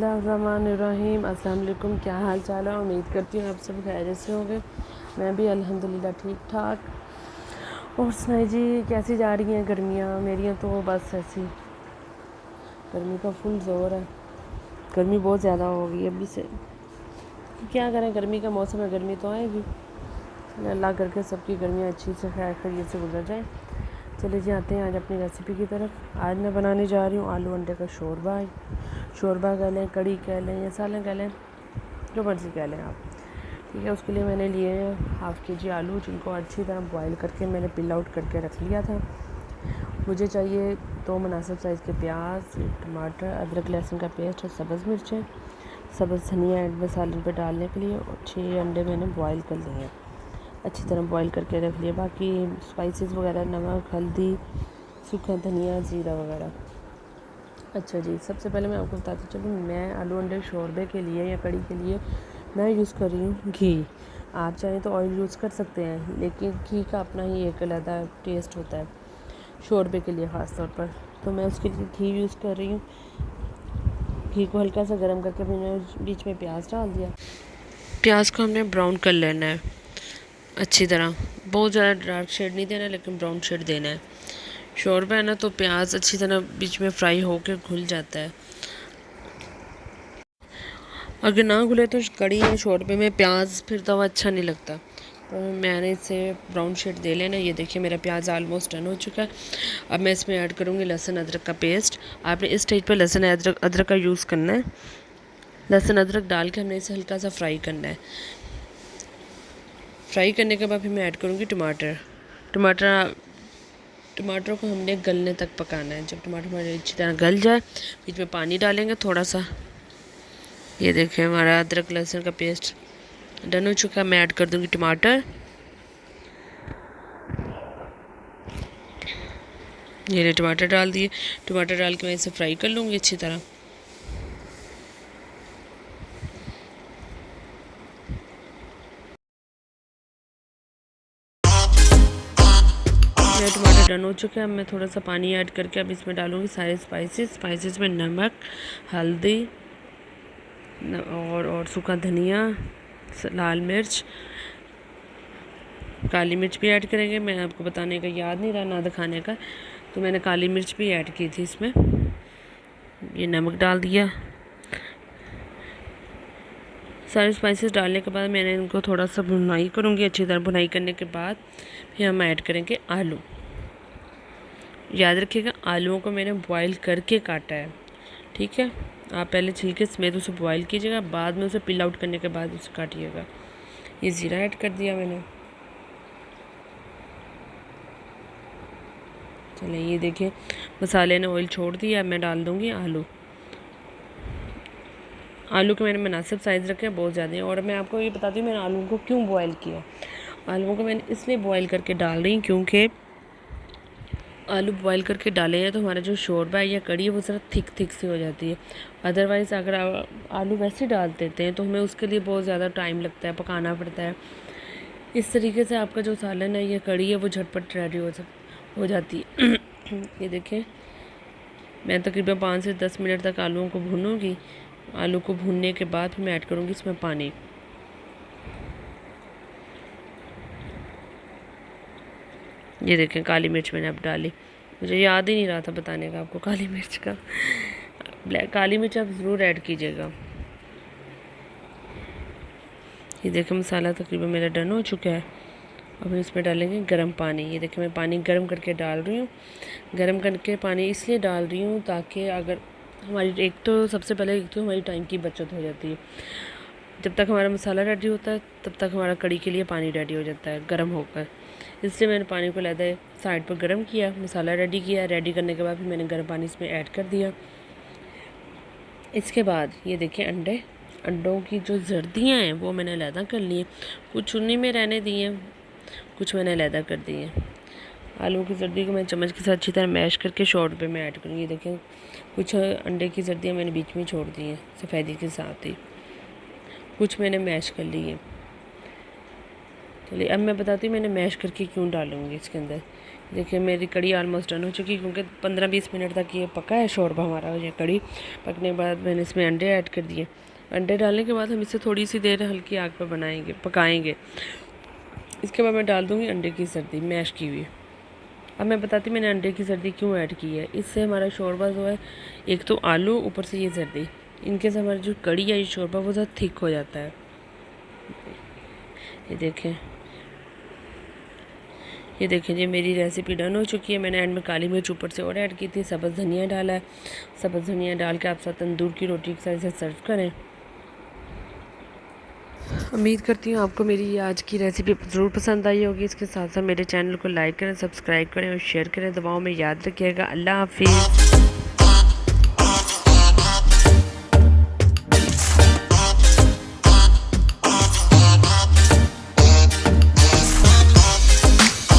बिस्मिल्लाहिर्रहमानिर्रहीम। अस्सलाम वालेकुम। क्या हाल चाल है? उम्मीद करती हूँ आप सब खैरियत से होंगे। मैं भी अल्हम्दुलिल्लाह ठीक ठाक। और सुनाई जी, कैसी जा रही हैं गर्मियाँ? मेरी तो बस ऐसी, गर्मी का फुल ज़ोर है। गर्मी बहुत ज़्यादा हो गई अभी से। क्या करें, गर्मी का मौसम है, गर्मी तो आएगी। अल्लाह करके सबकी गर्मियाँ अच्छी से खैर खैरियत से गुजर जाएँ। चले जी, आते हैं आज अपनी रेसिपी की तरफ। आज मैं बनाने जा रही हूँ आलू अंडे का शोरबा। शोरबा कह लें, कड़ी कह लें या सालन कह लें, जो मर्ज़ी कह लें आप। ठीक है, उसके लिए मैंने लिए हैं हाफ़ के-जी आलू, जिनको अच्छी तरह बॉईल करके मैंने पिल आउट करके रख लिया था। मुझे चाहिए 2 मुनासिब साइज़ के प्याज, टमाटर, अदरक लहसुन का पेस्ट और सब्ज़ मिर्चें, सब्ज़ धनिया एंड में सालन पे डालने के लिए, और 6 अंडे मैंने बॉईल कर लिए हैं, अच्छी तरह बॉईल करके रख लिए। बाकी स्पाइसेस वगैरह, नमक, हल्दी, सूखा धनिया, ज़ीरा वगैरह। अच्छा जी, सबसे पहले मैं आपको बताती चलूँ, मैं आलू अंडे शोरबे के लिए या कड़ी के लिए मैं यूज़ कर रही हूँ घी। आप चाहें तो ऑयल यूज़ कर सकते हैं, लेकिन घी का अपना ही एक अलग टेस्ट होता है शोरबे के लिए ख़ास तौर पर। तो मैं उसके लिए घी यूज़ कर रही हूँ। घी को हल्का सा गर्म करके मैंने बीच में प्याज डाल दिया। प्याज को हमने ब्राउन कर लेना है अच्छी तरह, बहुत ज़्यादा डार्क शेड नहीं देना, लेकिन ब्राउन शेड देना है। शोरबा है ना, तो प्याज अच्छी तरह बीच में फ्राई होकर घुल जाता है। अगर ना घुले तो कड़ी या शोरबे में प्याज फिर तो अच्छा नहीं लगता। तो मैंने इसे ब्राउन शेड दे लेना। ये देखिए, मेरा प्याज ऑलमोस्ट डन हो चुका है। अब मैं इसमें ऐड करूँगी लहसुन अदरक का पेस्ट। आपने इस स्टेज पर लहसुन अदरक का यूज़ करना है। लहसुन अदरक डाल के हमने इसे हल्का सा फ्राई करना है। फ्राई करने के बाद फिर मैं ऐड करूँगी टमाटरों को हमने गलने तक पकाना है। जब टमाटर हमारे अच्छी तरह गल जाए, बीच में पानी डालेंगे थोड़ा सा। ये देखें, हमारा अदरक लहसुन का पेस्ट डन हो चुका है। मैं ऐड कर दूँगी टमाटर। ये टमाटर डाल दिए। टमाटर डाल के मैं इसे फ्राई कर लूँगी अच्छी तरह। मेरा टमाटर डन हो चुका है। अब मैं थोड़ा सा पानी ऐड करके अब इसमें डालूँगी सारे स्पाइसेस में नमक, हल्दी और सूखा धनिया, लाल मिर्च, काली मिर्च भी ऐड करेंगे। मैं आपको बताने का याद नहीं रहा, ना दिखाने का, तो मैंने काली मिर्च भी ऐड की थी इसमें। ये नमक डाल दिया। सारे स्पाइसेस डालने के बाद मैंने इनको थोड़ा सा भुनाई करूँगी। अच्छी तरह भुनाई करने के बाद फिर हम ऐड करेंगे आलू। याद रखिएगा, आलूओं को मैंने बॉईल करके काटा है। ठीक है, आप पहले छिलके समेत उसे बॉईल कीजिएगा, बाद में उसे पिल आउट करने के बाद उसे काटिएगा। ये ज़ीरा ऐड कर दिया मैंने। चलिए, ये देखिए मसाले ने ऑयल छोड़ दिया। मैं डाल दूँगी आलू। आलू के मैंने मुनासिब साइज़ रखे, बहुत ज़्यादा। और मैं आपको ये बताती हूँ मैंने आलू को क्यों बॉयल किया। आलूओं को मैंने इसलिए बॉयल करके डाल रही हूँ क्योंकि आलू बॉयल करके डाले हैं तो हमारा जो शोरबा है या कड़ी है वो ज़रा थिक सी हो जाती है। अदरवाइज़ अगर आलू वैसे डाल देते हैं तो हमें उसके लिए बहुत ज़्यादा टाइम लगता है, पकाना पड़ता है। इस तरीके से आपका जो सालन है या कड़ी है वो झटपट रेडी हो जाती है। ये देखें, मैं तकरीबन 5 से 10 मिनट तक आलूओं को भूनूंगी। आलू को भूनने के बाद मैं ऐड करूँगी इसमें पानी। ये देखें, काली मिर्च मैंने अब डाली। मुझे याद ही नहीं रहा था बताने का आपको काली मिर्च का। काली मिर्च आप ज़रूर ऐड कीजिएगा। ये देखें, मसाला तकरीबन मेरा डन हो चुका है। अब हम इसमें डालेंगे गर्म पानी। ये देखिए, मैं पानी गर्म करके डाल रही हूँ। गर्म करके पानी इसलिए डाल रही हूँ ताकि अगर हमारी सबसे पहले हमारी टाइम की बचत हो जाती है। जब तक हमारा मसाला रेडी होता है तब तक हमारा कड़ी के लिए पानी रेडी हो जाता है गर्म होकर। इसलिए मैंने पानी को लहदा साइड पर गर्म किया, मसाला रेडी किया। रेडी करने के बाद फिर मैंने गर्म पानी इसमें ऐड कर दिया। इसके बाद ये देखिए, अंडों की जो जर्दियाँ हैं वो मैंने अलहदा कर ली हैं। कुछ उन्हीं में रहने दी हैं, कुछ मैंने अलहदा कर दी हैं। आलू की जर्दी को मैं चम्मच के साथ अच्छी तरह मैश करके शोरबे में ऐड करूँगी। देखें, कुछ अंडे की जर्दियाँ मैंने बीच में छोड़ दी हैं सफ़ेदी के साथ ही, कुछ मैंने मैश कर ली है। चलिए अब मैं बताती हूँ मैंने मैश करके क्यों डालूँगी इसके अंदर। देखिए मेरी कड़ी ऑलमोस्ट डन हो चुकी है, क्योंकि 15-20 मिनट तक ये पका है शोरबा हमारा। ये कड़ी पकने के बाद मैंने इसमें अंडे ऐड कर दिए। अंडे डालने के बाद हम इसे थोड़ी सी देर हल्की आग पर पकाएंगे। इसके बाद मैं डाल दूँगी अंडे की सर्दी मैश की हुई। अब मैं बताती मैंने अंडे की सर्दी क्यों ऐड की है। इससे हमारा शोरबा जो है, एक तो आलू, ऊपर से ये सर्दी, इनके से हमारी जो कड़ी है ये शोरबा वो ज़्यादा थिक हो जाता है। ये देखें जी मेरी रेसिपी डन हो चुकी है। मैंने एंड में काली मिर्च ऊपर से और ऐड की थी, सब्ज़ धनिया डाला है। सब्ज़ धनिया डाल के आप साथ तंदूर की रोटी के साथ इसे सर्व करें। उम्मीद करती हूँ आपको मेरी ये आज की रेसिपी ज़रूर पसंद आई होगी। इसके साथ साथ मेरे चैनल को लाइक करें, सब्सक्राइब करें और शेयर करें। दुआओं में याद रखिएगा। अल्लाह हाफिज़।